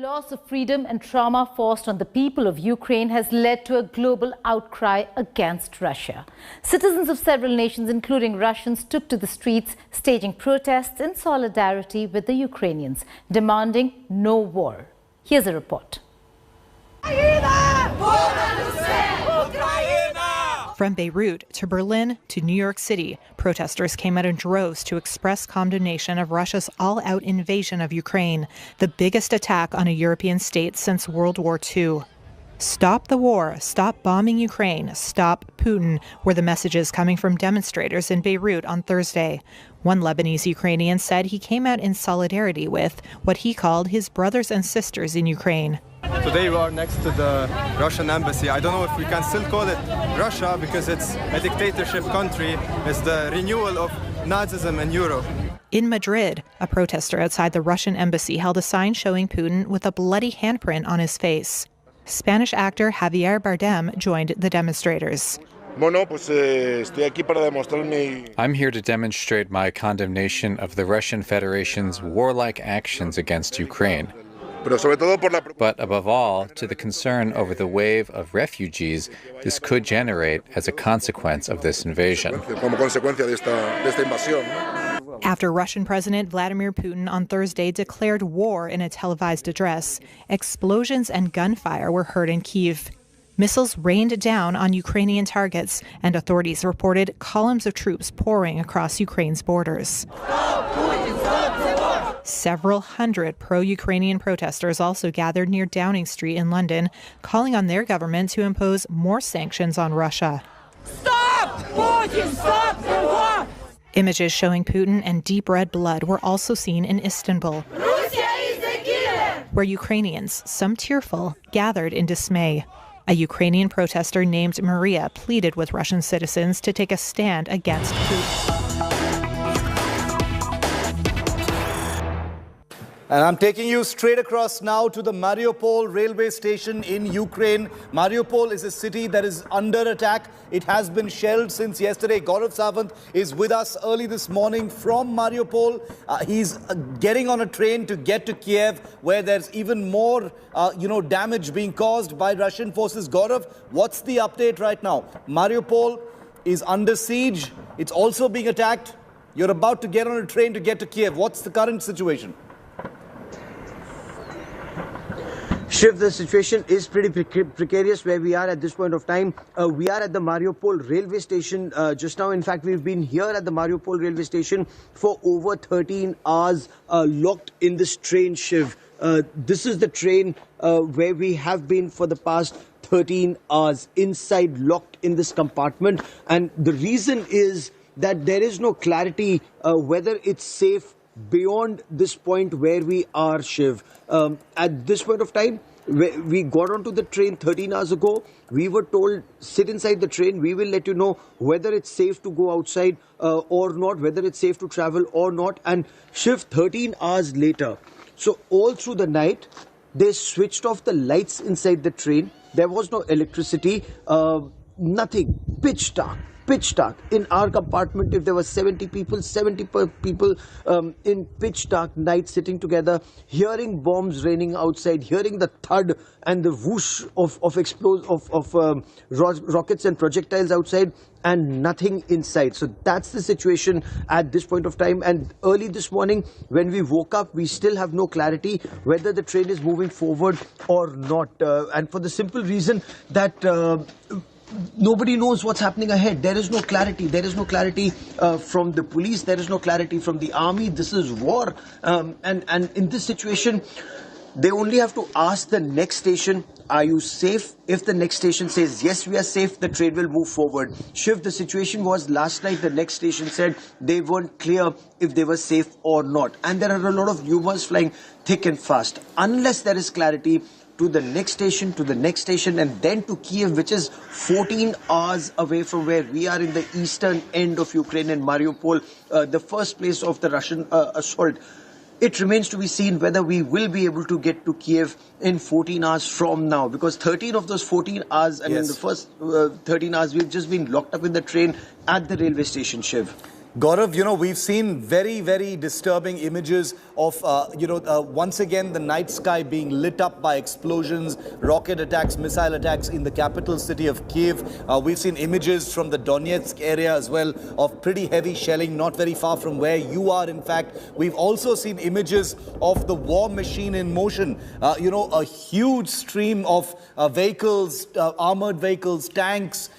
loss of freedom and trauma forced on the people of Ukraine has led to a global outcry against Russia. Citizens of several nations, including Russians, took to the streets, staging protests in solidarity with the Ukrainians, demanding no war. Here's a report. From Beirut to Berlin to New York City, protesters came out in droves to express condemnation of Russia's all-out invasion of Ukraine, the biggest attack on a European state since World War II. Stop the war, stop bombing Ukraine, stop Putin, were the messages coming from demonstrators in Beirut on Thursday. One Lebanese Ukrainian said he came out in solidarity with what he called his brothers and sisters in Ukraine. Today we are next to the Russian embassy. I don't know if we can still call it Russia because it's a dictatorship country. It's the renewal of Nazism in Europe. In Madrid, a protester outside the Russian embassy held a sign showing Putin with a bloody handprint on his face. Spanish actor Javier Bardem joined the demonstrators. I'm here to demonstrate my condemnation of the Russian Federation's warlike actions against Ukraine. But above all, to the concern over the wave of refugees this could generate as a consequence of this invasion. After Russian President Vladimir Putin on Thursday declared war in a televised address, explosions and gunfire were heard in Kyiv. Missiles rained down on Ukrainian targets, and authorities reported columns of troops pouring across Ukraine's borders. Several hundred pro-Ukrainian protesters also gathered near Downing Street in London, calling on their government to impose more sanctions on Russia. Stop Putin! Stop the war! Images showing Putin and deep red blood were also seen in Istanbul, where Ukrainians, some tearful, gathered in dismay. A Ukrainian protester named Maria pleaded with Russian citizens to take a stand against Putin. And I'm taking you straight across now to the Mariupol railway station in Ukraine. Mariupol is a city that is under attack. It has been shelled since yesterday. Gaurav Sawant is with us early this morning from Mariupol. He's getting on a train to get to Kyiv, where there's even more, damage being caused by Russian forces. Gaurav, what's the update right now? Mariupol is under siege. It's also being attacked. You're about to get on a train to get to Kyiv. What's the current situation? Shiv, the situation is pretty precarious where we are at this point of time. We are at the Mariupol railway station just now. In fact, we've been here at the Mariupol railway station for over 13 hours locked in this train, Shiv. This is the train where we have been for the past 13 hours inside, locked in this compartment. And the reason is that there is no clarity whether it's safe beyond this point where we are, Shiv. At this point of time, we got onto the train 13 hours ago. We were told, sit inside the train. We will let you know whether it's safe to go outside or not, whether it's safe to travel or not. And Shiv, 13 hours later, so all through the night, they switched off the lights inside the train. There was no electricity, nothing, pitch dark. Pitch dark. In our compartment, if there were 70 people in pitch dark night sitting together, hearing bombs raining outside, hearing the thud and the whoosh of rockets and projectiles outside, and nothing inside. So that's the situation at this point of time. And early this morning, when we woke up, we still have no clarity whether the train is moving forward or not. And for the simple reason that nobody knows what's happening ahead. There is no clarity. There is no clarity from the police. There is no clarity from the army. This is war. And in this situation, they only have to ask the next station, are you safe? If the next station says, yes, we are safe, the train will move forward. Shiv, the situation was last night, the next station said they weren't clear if they were safe or not. And there are a lot of rumors flying thick and fast. Unless there is clarity, to the next station, and then to Kyiv, which is 14 hours away from where we are in the eastern end of Ukraine and Mariupol, the first place of the Russian assault. It remains to be seen whether we will be able to get to Kyiv in 14 hours from now, because 13 of those 14 hours, and in the first 13 hours, we've just been locked up in the train at the railway station, Shiv. Gaurav, we've seen very, very disturbing images of, once again, the night sky being lit up by explosions, rocket attacks, missile attacks in the capital city of Kyiv. We've seen images from the Donetsk area as well of pretty heavy shelling, not very far from where you are, in fact. We've also seen images of the war machine in motion. A huge stream of vehicles, armored vehicles, tanks,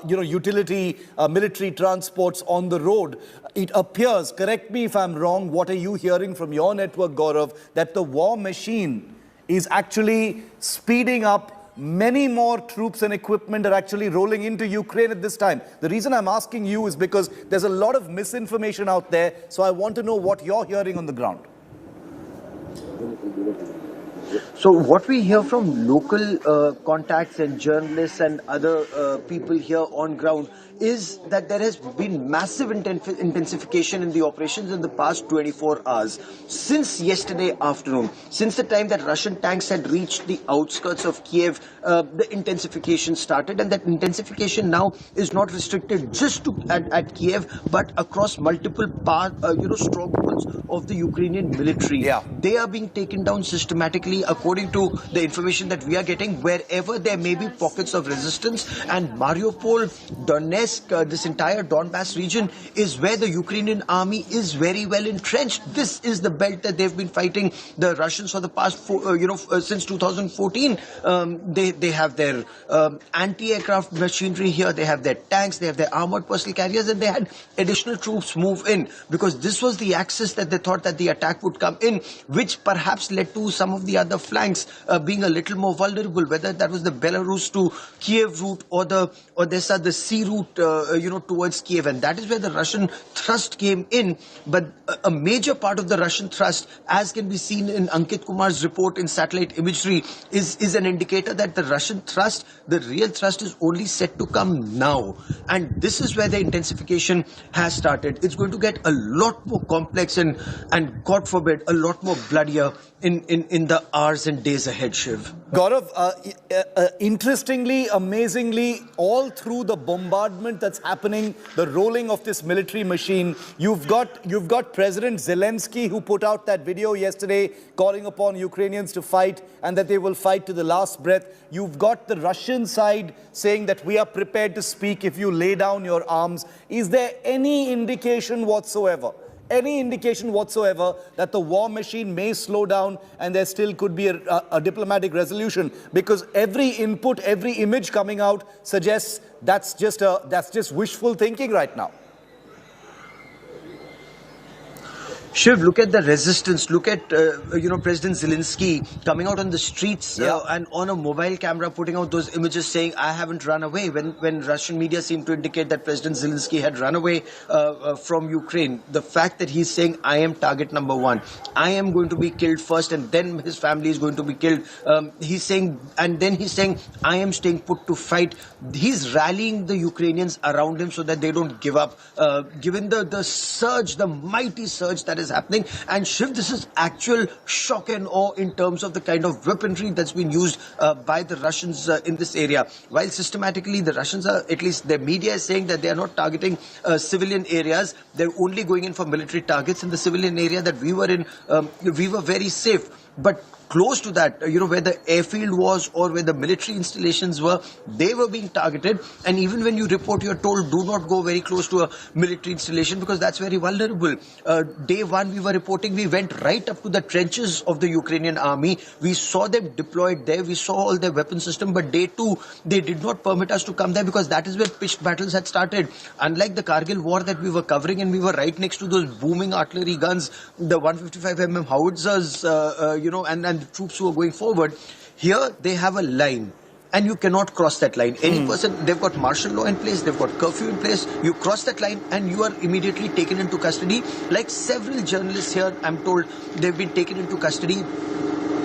utility, military transports on the road. It appears, correct me if I'm wrong, what are you hearing from your network, Gaurav, that the war machine is actually speeding up? Many more troops and equipment are actually rolling into Ukraine at this time. The reason I'm asking you is because there's a lot of misinformation out there, so I want to know what you're hearing on the ground. So what we hear from local contacts and journalists and other people here on ground is that there has been massive intensification in the operations in the past 24 hours. Since yesterday afternoon, since the time that Russian tanks had reached the outskirts of Kyiv, the intensification started, and that intensification now is not restricted just to at Kyiv, but across multiple strongholds of the Ukrainian military. Yeah. They are being taken down systematically according to the information that we are getting, wherever there may be pockets of resistance. And Mariupol, Donetsk, this entire Donbass region is where the Ukrainian army is very well entrenched. This is the belt that they've been fighting the Russians for the past, since 2014. They have their anti-aircraft machinery here. They have their tanks. They have their armored personnel carriers, and they had additional troops move in because this was the axis that they thought that the attack would come in, which perhaps led to some of the other flanks being a little more vulnerable, whether that was the Belarus to Kyiv route or the sea route towards Kyiv, and that is where the Russian thrust came in. But a major part of the Russian thrust, as can be seen in Ankit Kumar's report in satellite imagery, is an indicator that the Russian thrust, the real thrust, is only set to come now. And this is where the intensification has started. It's going to get a lot more complex and God forbid, a lot more bloodier in the hours and days ahead, Shiv. Gaurav, interestingly, amazingly, all through the bombardment that's happening, the rolling of this military machine, you've got President Zelensky, who put out that video yesterday calling upon Ukrainians to fight and that they will fight to the last breath. You've got the Russian side saying that we are prepared to speak if you lay down your arms. Is there any indication whatsoever that the war machine may slow down and there still could be a diplomatic resolution? Because every input, every image coming out suggests that's just wishful thinking right now. Shiv, look at the resistance. Look at, President Zelensky coming out on the streets and on a mobile camera putting out those images saying, I haven't run away, when Russian media seem to indicate that President Zelensky had run away from Ukraine. The fact that he's saying, I am target number one. I am going to be killed first and then his family is going to be killed. He's saying, I am staying put to fight. He's rallying the Ukrainians around him so that they don't give up. Given the surge, the mighty surge that is happening. And Shiv, this is actual shock and awe in terms of the kind of weaponry that's been used by the Russians in this area. While systematically the Russians are, at least their media is saying that they are not targeting civilian areas. They're only going in for military targets. In the civilian area that we were in, we were very safe. But close to that, where the airfield was or where the military installations were, they were being targeted. And even when you report, you're told do not go very close to a military installation because that's very vulnerable. Day one, we were reporting, we went right up to the trenches of the Ukrainian army. We saw them deployed there. We saw all their weapon system. But day two, they did not permit us to come there because that is where pitched battles had started. Unlike the Kargil war that we were covering, and we were right next to those booming artillery guns, the 155mm howitzers, and the troops who are going forward. Here they have a line and you cannot cross that line. Any person, they've got martial law in place, they've got curfew in place. You cross that line and you are immediately taken into custody. Like several journalists here, I'm told they've been taken into custody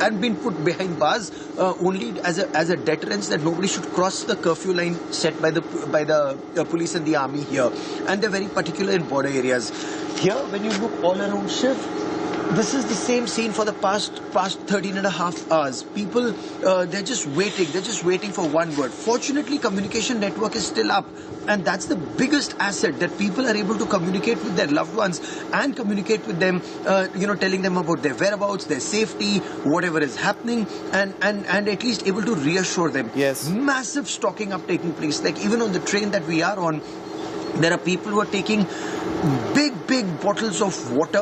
and been put behind bars only as a deterrence that nobody should cross the curfew line set by the police and the army here. And they're very particular in border areas. Here, when you look all around Shiv, This is the same scene for the past 13 and a half hours. People, they're just waiting for one word. Fortunately, communication network is still up, and that's the biggest asset, that people are able to communicate with their loved ones and communicate with them, telling them about their whereabouts, their safety, whatever is happening, and at least able to reassure them. Yes. Massive stocking up taking place. Like even on the train that we are on, there are people who are taking big bottles of water,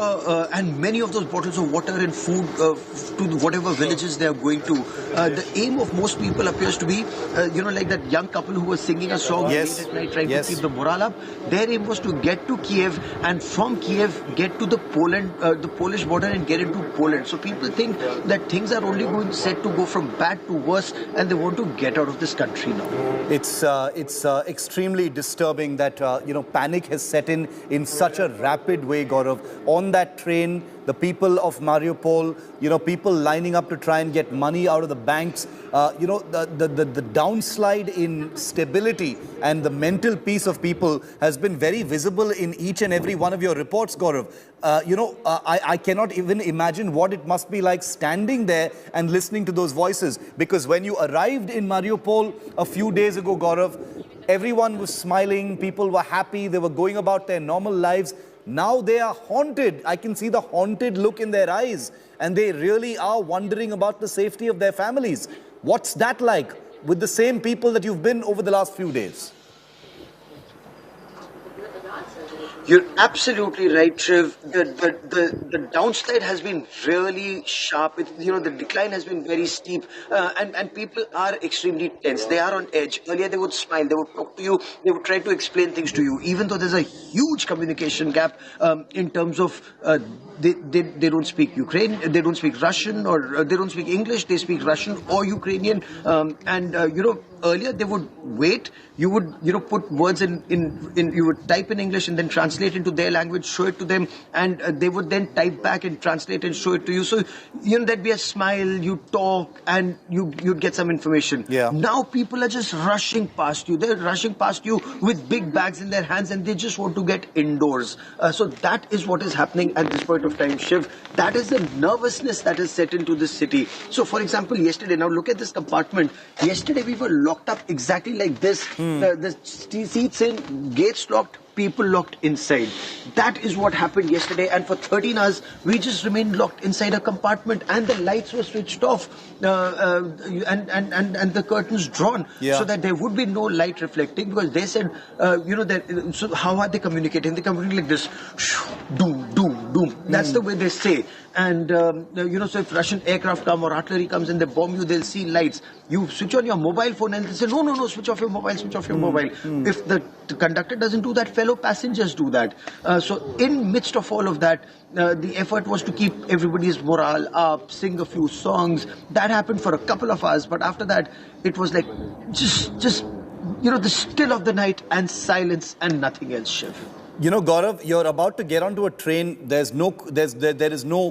and many of those bottles of water and food to whatever villages they are going to. The aim of most people appears to be, like that young couple who was singing a song late at night trying to keep the morale up. Their aim was to get to Kyiv, and from Kyiv get to the Polish border and get into Poland. So people think that things are only set to go from bad to worse, and they want to get out of this country now. It's extremely disturbing that panic has set in such a rapid way, Gaurav. On that train, the people of Mariupol, people lining up to try and get money out of the banks, the downslide in stability and the mental peace of people has been very visible in each and every one of your reports, Gaurav. I cannot even imagine what it must be like standing there and listening to those voices, because when you arrived in Mariupol a few days ago, Gaurav, everyone was smiling, people were happy, they were going about their normal lives. Now they are haunted. I can see the haunted look in their eyes, and they really are wondering about the safety of their families. What's that like with the same people that you've been over the last few days? You're absolutely right, Triv. The downslide has been really sharp. The decline has been very steep, and people are extremely tense. They are on edge. Earlier, they would smile, they would talk to you, they would try to explain things to you, even though there's a huge communication gap in terms of they don't speak Ukrainian, they don't speak Russian, or they don't speak English. They speak Russian or Ukrainian, earlier they would wait. You would put words in you would type in English and then translate into their language, show it to them, and they would then type back and translate and show it to you. So there'd be a smile, you talk, and you'd get some information. Yeah. Now people are just rushing past you. They're rushing past you with big bags in their hands, and they just want to get indoors. So that is what is happening at this point of time, Shiv. That is the nervousness that is set into this city. So for example, yesterday, now look at this compartment. Yesterday we were locked up exactly like this. The seats in, gates locked, people locked inside. That is what happened yesterday, and for 13 hours we just remained locked inside a compartment, and the lights were switched off, and the curtains drawn, so that there would be no light reflecting, because they said, so how are they communicating? They communicate like this, doom, doom, doom. That's the way they say. And so if Russian aircraft come or artillery comes and they bomb you, they'll see lights. You switch on your mobile phone and they say, no, switch off your mobile, switch off your mobile. If the conductor doesn't do that, fellow passengers do that. So in midst of all of that, the effort was to keep everybody's morale up, sing a few songs. That happened for a couple of hours, but after that, it was like just the still of the night and silence and nothing else, Shiv. Gaurav, you're about to get onto a train. There is no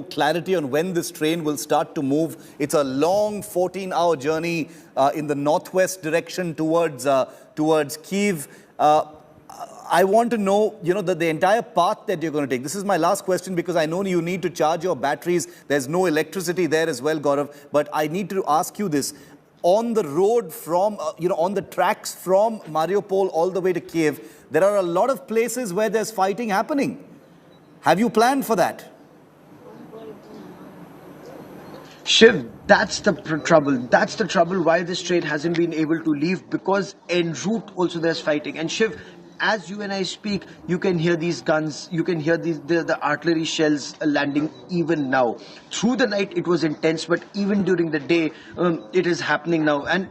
clarity on when this train will start to move. It's a long 14-hour journey in the northwest direction towards Kyiv. I want to know, the entire path that you're going to take. This is my last question, because I know you need to charge your batteries. There's no electricity there as well, Gaurav. But I need to ask you this. On the road from, on the tracks from Mariupol all the way to Kyiv, there are a lot of places where there's fighting happening. Have you planned for that? Shiv, that's the trouble. That's the trouble why this train hasn't been able to leave, because en route also there's fighting. And Shiv, as you and I speak, you can hear these guns, you can hear the artillery shells landing even now. Through the night it was intense, but even during the day it is happening now. And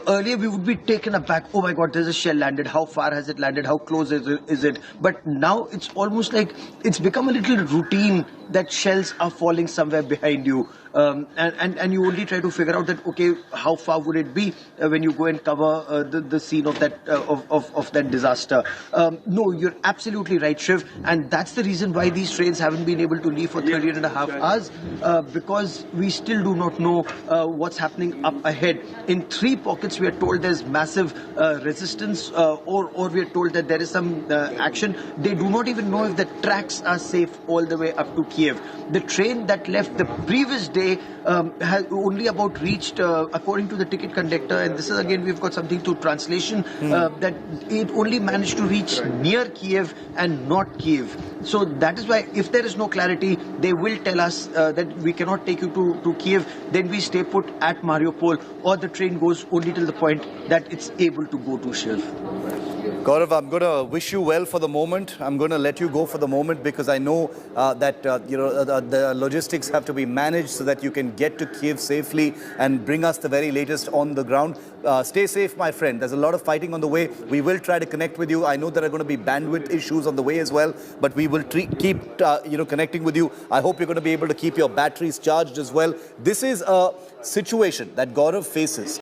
earlier we would be taken aback. Oh my God, there's a shell landed. How far has it landed? How close is it? But now it's almost like it's become a little routine that shells are falling somewhere behind you. And you only try to figure out that, okay, how far would it be when you go and cover the scene of that of that disaster. No, you're absolutely right, Shiv, and that's the reason why these trains haven't been able to leave for 13 and a half hours, because we still do not know what's happening up ahead. In 3 pockets we are told there's massive resistance, or we are told that there is some action. They do not even know if the tracks are safe all the way up to Kyiv. The train that left the previous day has only about reached, according to the ticket conductor, and this is again we've got something to translation, that it only managed to reach near Kyiv and not Kyiv. So that is why if there is no clarity, they will tell us that we cannot take you to Kyiv, then we stay put at Mariupol, or the train goes only till the point that it's able to go to Kyiv. Gaurav, I'm going to wish you well for the moment. I'm going to let you go for the moment because I know that the logistics have to be managed so that you can get to Kyiv safely and bring us the very latest on the ground. Stay safe, my friend. There's a lot of fighting on the way. We will try to connect with you. I know there are going to be bandwidth issues on the way as well, but we will keep connecting with you. I hope you're going to be able to keep your batteries charged as well. This is a situation that Gaurav faces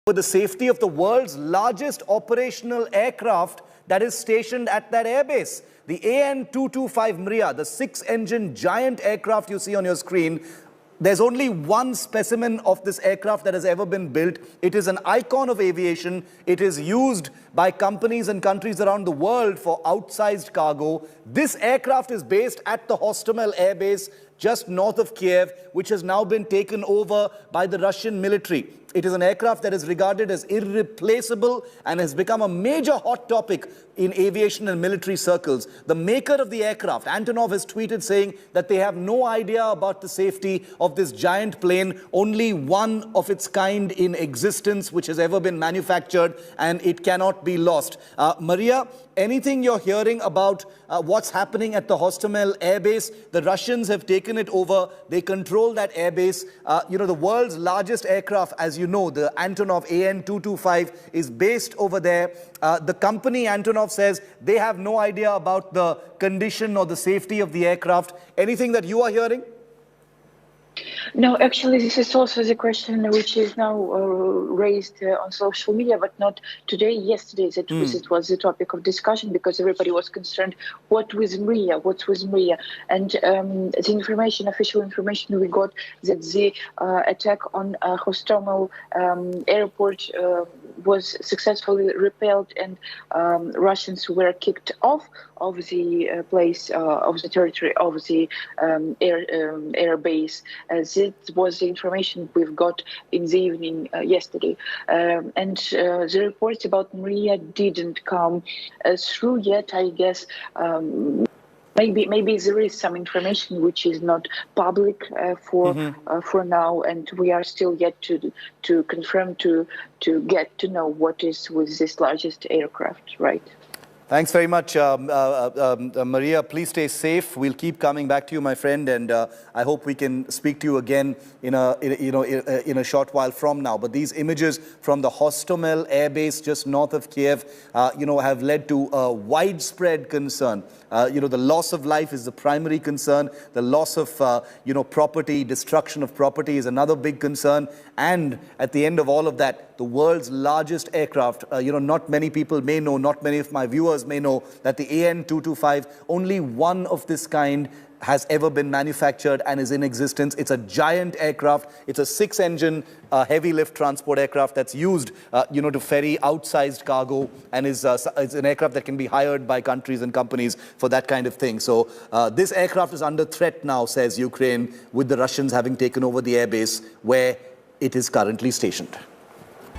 for the safety of the world's largest operational aircraft that is stationed at that airbase. The AN-225 Mriya, the 6-engine giant aircraft you see on your screen, there's only one specimen of this aircraft that has ever been built. It is an icon of aviation. It is used by companies and countries around the world for outsized cargo. This aircraft is based at the Hostomel Air Base just north of Kyiv, which has now been taken over by the Russian military. It is an aircraft that is regarded as irreplaceable and has become a major hot topic in aviation and military circles. The maker of the aircraft, Antonov, has tweeted saying that they have no idea about the safety of this giant plane, only one of its kind in existence which has ever been manufactured, and it cannot be lost. Maria, anything you're hearing about what's happening at the Hostomel Air Base? The Russians have taken it over. They control that air base. The world's largest aircraft, as you know, the Antonov AN-225 is based over there. The company Antonov says they have no idea about the condition or the safety of the aircraft. Anything that you are hearing? No, actually, this is also the question which is now raised on social media, but not today. Yesterday, it was the topic of discussion because everybody was concerned. What's with Mriya? And the official information we got that the attack on Hostomel airport was successfully repelled, and Russians were kicked off of the place, of the territory of the air base. This was the information we've got in the evening yesterday. And the reports about Mriya didn't come through yet, I guess. Maybe there is some information which is not public for now, and we are still yet to confirm, to get to know what is with this largest aircraft, right? Thanks very much, Maria. Please stay safe. We'll keep coming back to you, my friend, and I hope we can speak to you again in a short while from now. But these images from the Hostomel Air Base just north of Kyiv, have led to a widespread concern. The loss of life is the primary concern. The loss of, property, destruction of property is another big concern. And at the end of all of that, the world's largest aircraft, not many people may know, not many of my viewers may know that the AN-225, only one of this kind has ever been manufactured and is in existence. It's a giant aircraft. It's a 6-engine heavy lift transport aircraft that's used, to ferry outsized cargo, and is an aircraft that can be hired by countries and companies for that kind of thing. So this aircraft is under threat now, says Ukraine, with the Russians having taken over the airbase where it is currently stationed.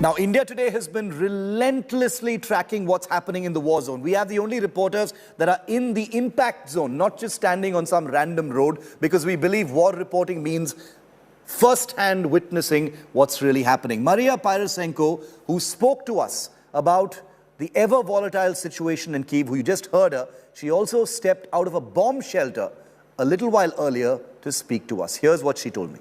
Now, India today has been relentlessly tracking what's happening in the war zone. We have the only reporters that are in the impact zone, not just standing on some random road, because we believe war reporting means first-hand witnessing what's really happening. Maria Pyrosenko, who spoke to us about the ever-volatile situation in Kyiv, who you just heard her, she also stepped out of a bomb shelter a little while earlier to speak to us. Here's what she told me.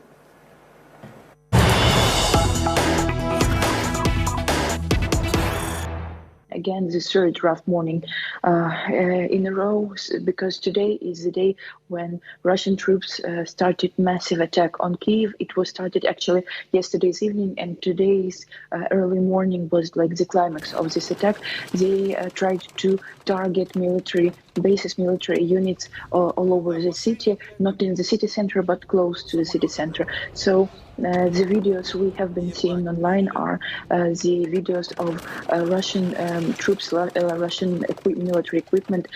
Again, the third rough morning in a row, because today is the day when Russian troops started massive attack on Kyiv. It was started actually yesterday's evening, and today's early morning was like the climax of this attack. They tried to target military bases, military units all over the city, not in the city center, but close to the city center. So the videos we have been seeing online are the videos of Russian troops, Russian military equipment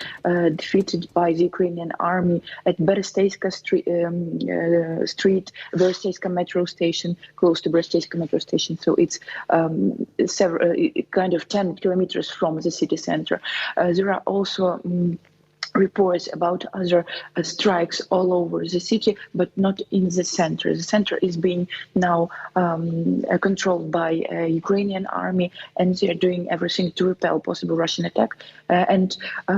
defeated by the Ukrainian army at Beresteyska Street, Beresteyska metro station, close to Beresteyska metro station. So it's several, kind of 10 kilometers from the city center. There are also reports about other strikes all over the city, but not in the center. The center is being now controlled by Ukrainian army, and they're doing everything to repel possible Russian attack. And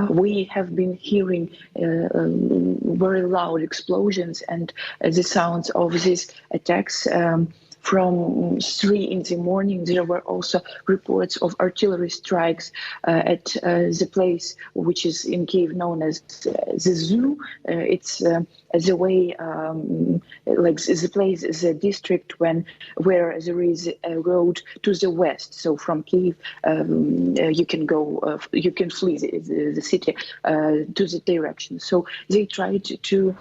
we have been hearing very loud explosions and the sounds of these attacks. From 3 in the morning, there were also reports of artillery strikes at the place which is in Kyiv known as the zoo. It's the way, like the place, the district where there is a road to the west. So from Kyiv, you can go, you can flee the city to the direction. So they tried to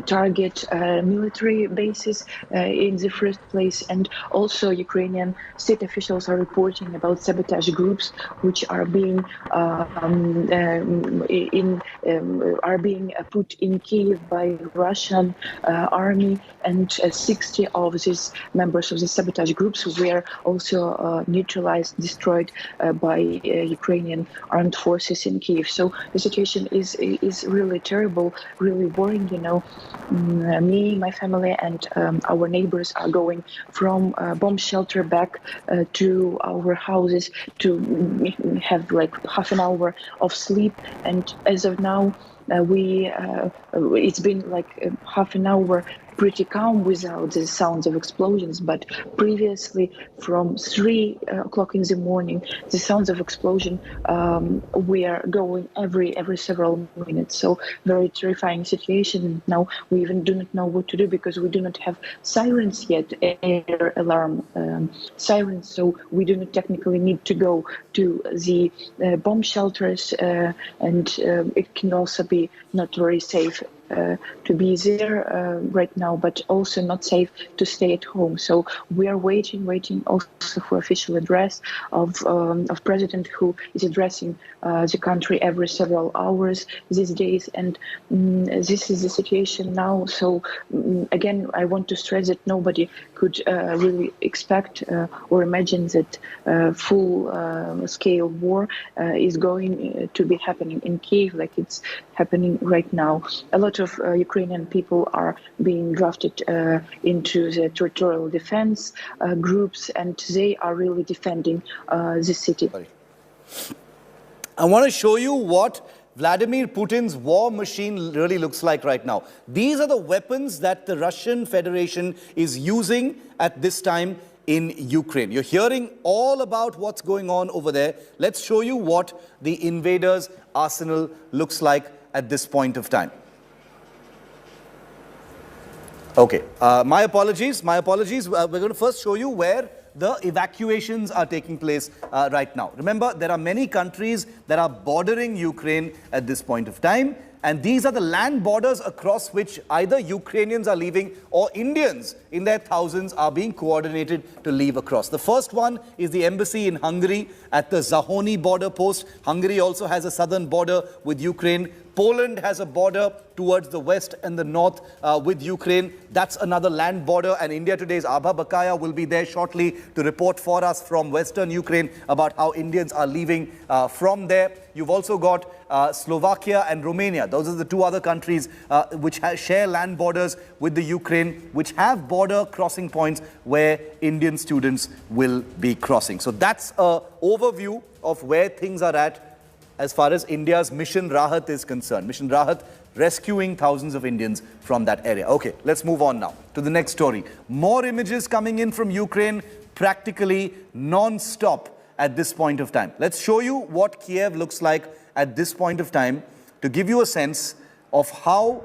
target military bases in the first place. And also Ukrainian state officials are reporting about sabotage groups which are being put in Kyiv by Russian army, and 60 of these members of the sabotage groups were also neutralized, destroyed by Ukrainian armed forces in Kyiv. So the situation is really terrible, really worrying. You know, me, my family, and our neighbors are going from bomb shelter back to our houses to have like half an hour of sleep. And as of now, it's been like half an hour pretty calm without the sounds of explosions, but previously from 3 o'clock in the morning, the sounds of explosion were going every several minutes. So very terrifying situation. Now we even do not know what to do because we do not have sirens yet, air alarm sirens. So we do not technically need to go to the bomb shelters, and it can also be not very safe to be there right now, but also not safe to stay at home. So we are waiting also for official address of president, who is addressing the country every several hours these days. And this is the situation now. So again, I want to stress that nobody could really expect or imagine that full-scale war is going to be happening in Kyiv like it's happening right now. A lot of Ukrainian people are being drafted into the territorial defense groups, and they are really defending the city. I want to show you what Vladimir Putin's war machine really looks like right now. These are the weapons that the Russian Federation is using at this time in Ukraine. You're hearing all about what's going on over there. Let's show you what the invaders' arsenal looks like at this point of time. Okay, my apologies. We're going to first show you where the evacuations are taking place right now. Remember, there are many countries that are bordering Ukraine at this point of time, and these are the land borders across which either Ukrainians are leaving or Indians in their thousands are being coordinated to leave across. The first one is the embassy in Hungary at the Zahony border post. Hungary also has a southern border with Ukraine. Poland has a border towards the west and the north with Ukraine. That's another land border, and India Today's Abha Bakaya will be there shortly to report for us from western Ukraine about how Indians are leaving from there. You've also got Slovakia and Romania. Those are the two other countries which share land borders with the Ukraine, which have border crossing points where Indian students will be crossing. So that's an overview of where things are at as far as India's Mission Rahat is concerned. Mission Rahat rescuing thousands of Indians from that area. Okay, let's move on now to the next story. More images coming in from Ukraine practically non-stop at this point of time. Let's show you what Kyiv looks like at this point of time to give you a sense of how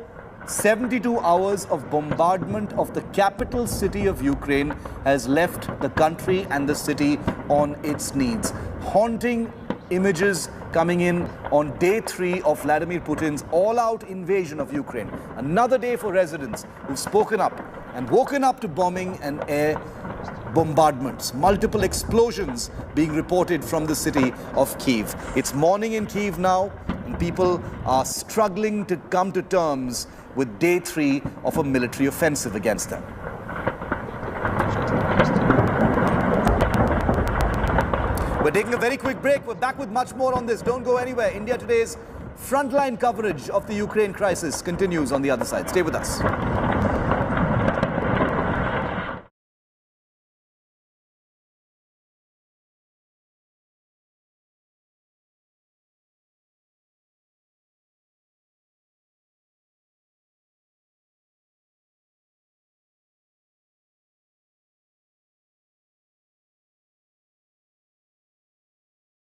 72 hours of bombardment of the capital city of Ukraine has left the country and the city on its knees. Haunting images coming in on day 3 of Vladimir Putin's all-out invasion of Ukraine. Another day for residents who've spoken up and woken up to bombing and air bombardments. Multiple explosions being reported from the city of Kyiv. It's morning in Kyiv now, and people are struggling to come to terms with day 3 of a military offensive against them. We're taking a very quick break. We're back with much more on this. Don't go anywhere. India Today's frontline coverage of the Ukraine crisis continues on the other side. Stay with us.